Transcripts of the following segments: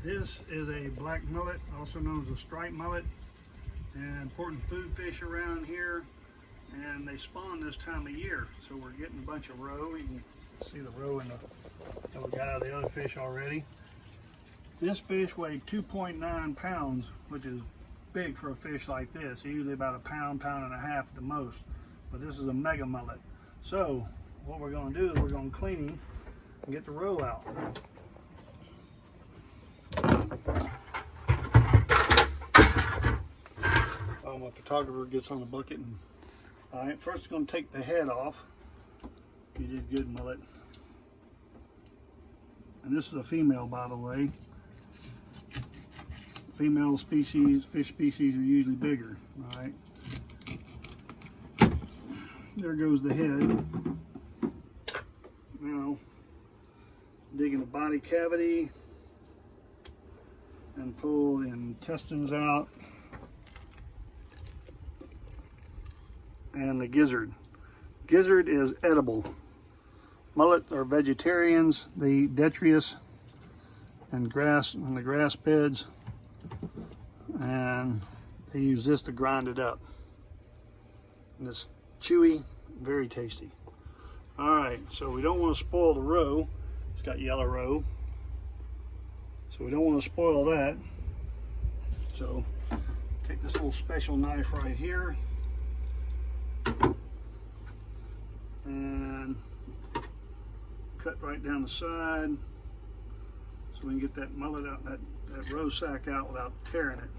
This is a black mullet, also known as a striped mullet, and important food fish around here, and they spawn this time of year. So we're getting a bunch of roe. You can see the roe in that we got out of the other fish already. This fish weighed 2.9 pounds, which is big for a fish like this. Usually about a pound, pound and a half at the most. But this is a mega mullet. So what we're going to do is we're going to clean him and get the roe out. My photographer gets on the bucket and all right, first going to take the head off. You did good, Mullet. And this is a female, by the way. Female species, fish species, are usually bigger. All right. There goes the head. Now, dig in the body cavity and pull the intestines out. And the gizzard. Gizzard is edible. Mullet are vegetarians. They eat detritus and grass on the grass beds, and they use this to grind it up. And it's chewy, very tasty. All right, so we don't want to spoil the roe. It's got yellow roe, so we don't want to spoil that. So take this little special knife right here and cut right down the side so we can get that mullet out, that roe sack out without tearing it.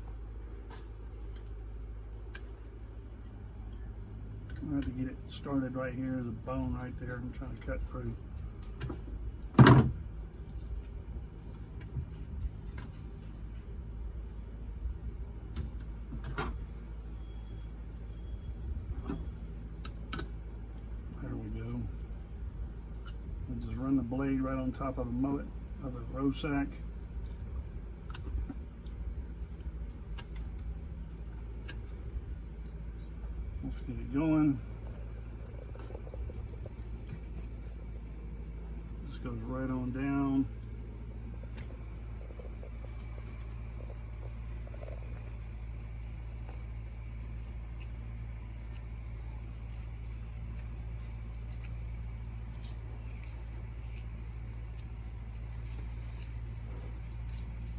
I have to get it started right here. There's a bone right there I'm trying to cut through. Just run the blade right on top of the mullet of the roe sack. Let's get it going. Just goes right on down.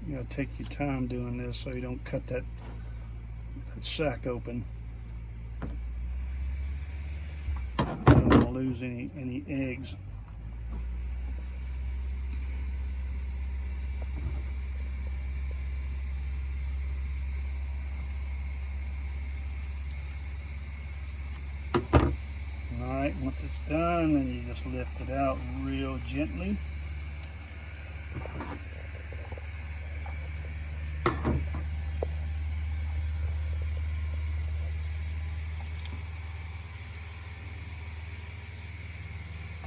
You gotta take your time doing this so you don't cut that sack open. I don't want to lose any eggs. Alright, once it's done, then you just lift it out real gently.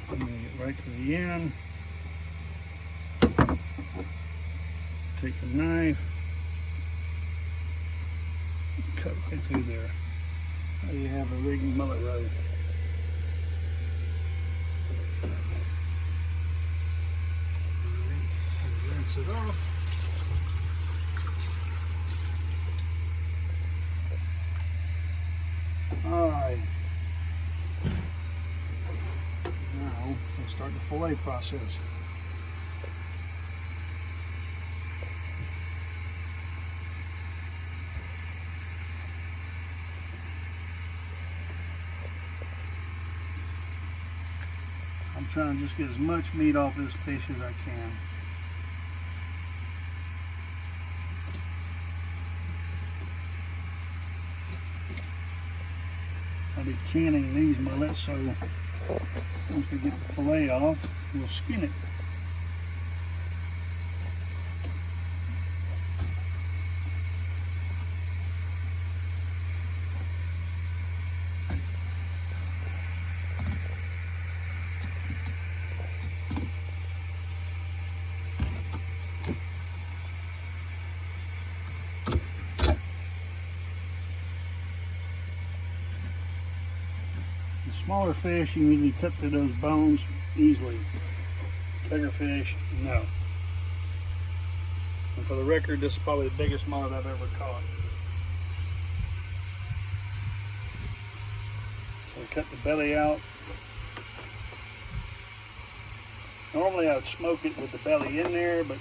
I'm going to get right to the end. Take a knife, cut right through there. Now you have a rigged mullet roe. Rinse it off. All right. Now we'll start the fillet process. I'm trying to just get as much meat off this fish as I can. I'll be canning these mullets, so once we get the fillet off, we'll skin it. The smaller fish, you can usually cut through those bones easily. Bigger fish, no. for the record, this is probably the biggest mullet I've ever caught. So we cut the belly out. Normally I would smoke it with the belly in there, but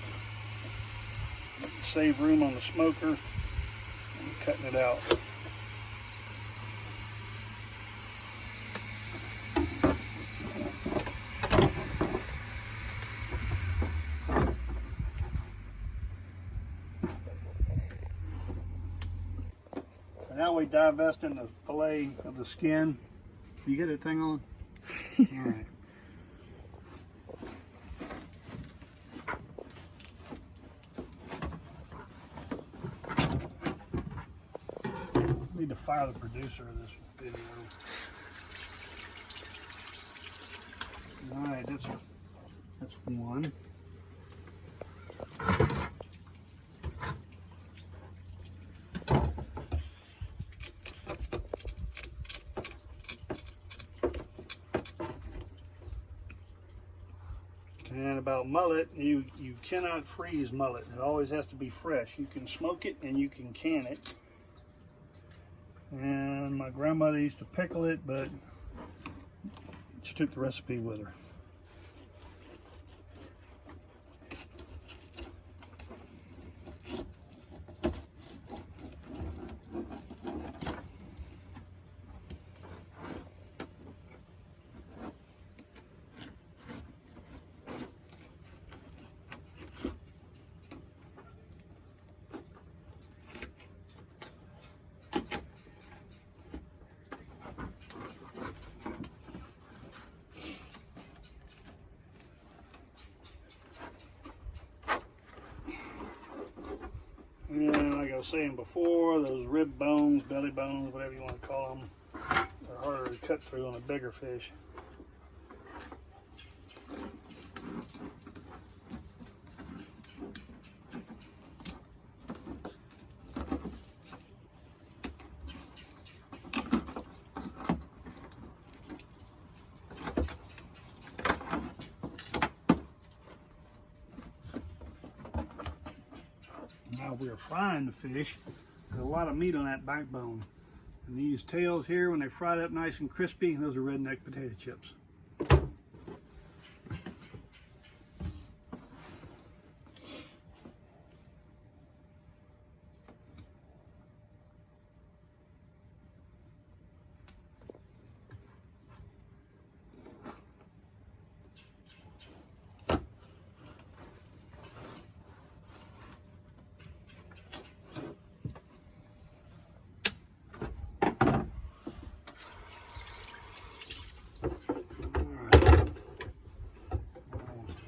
to save room on the smoker, I'm cutting it out. Now we divest in the fillet of the skin. You get that thing on? All right. Need to fire the producer of this video. All right, that's one. And about mullet, you cannot freeze mullet. It always has to be fresh. You can smoke it and you can can it. And my grandmother used to pickle it, but she took the recipe with her. And like I was saying before, those rib bones, belly bones, whatever you want to call them, are harder to cut through on a bigger fish. Now we're frying the fish. There's a lot of meat on that backbone. And these tails here, when they're fried up nice and crispy, those are redneck potato chips.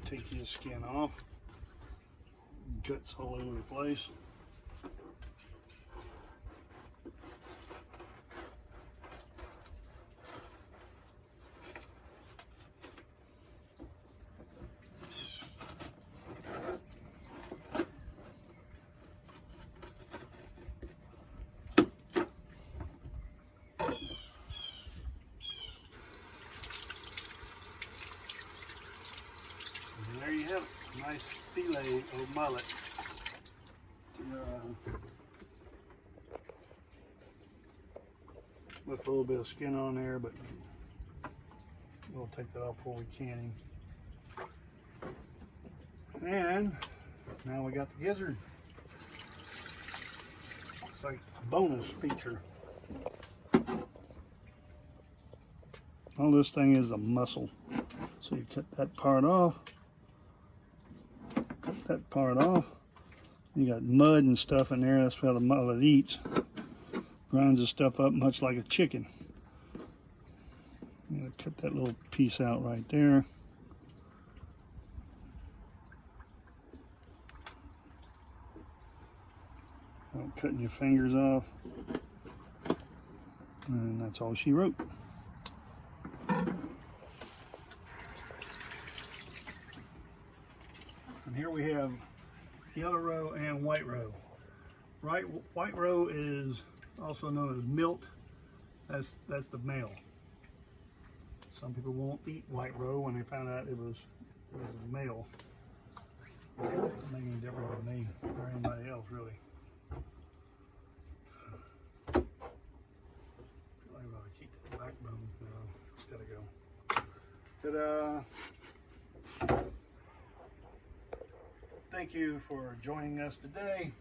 Take his skin off. Guts all over the place. There you have it, nice fillet of mullet. Left a little bit of skin on there, but we'll take that off before we can him. And now we got the gizzard. It's like a bonus feature. All this thing is a muscle. So you cut that part off. Cut that part off. You got mud and stuff in there. That's how the mullet eats. Grinds the stuff up much like a chicken. I'm gonna cut that little piece out right there. Cutting your fingers off. And that's all she wrote. And here we have yellow roe and white roe. White roe is also known as milt. That's the male. Some people won't eat white roe when they found out it was a male. Doesn't make any difference to me. Very thank you for joining us today.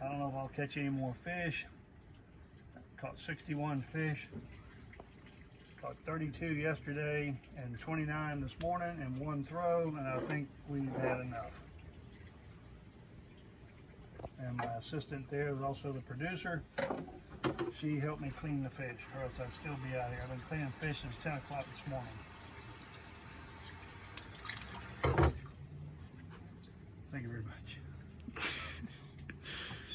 I don't know if I'll catch any more fish. Caught 61 fish. Caught 32 yesterday and 29 this morning in one throw, and I think we've had enough. And my assistant there is also the producer. She helped me clean the fish, or else I'd still be out here. I've been cleaning fish since 10 o'clock this morning. Thank you very much.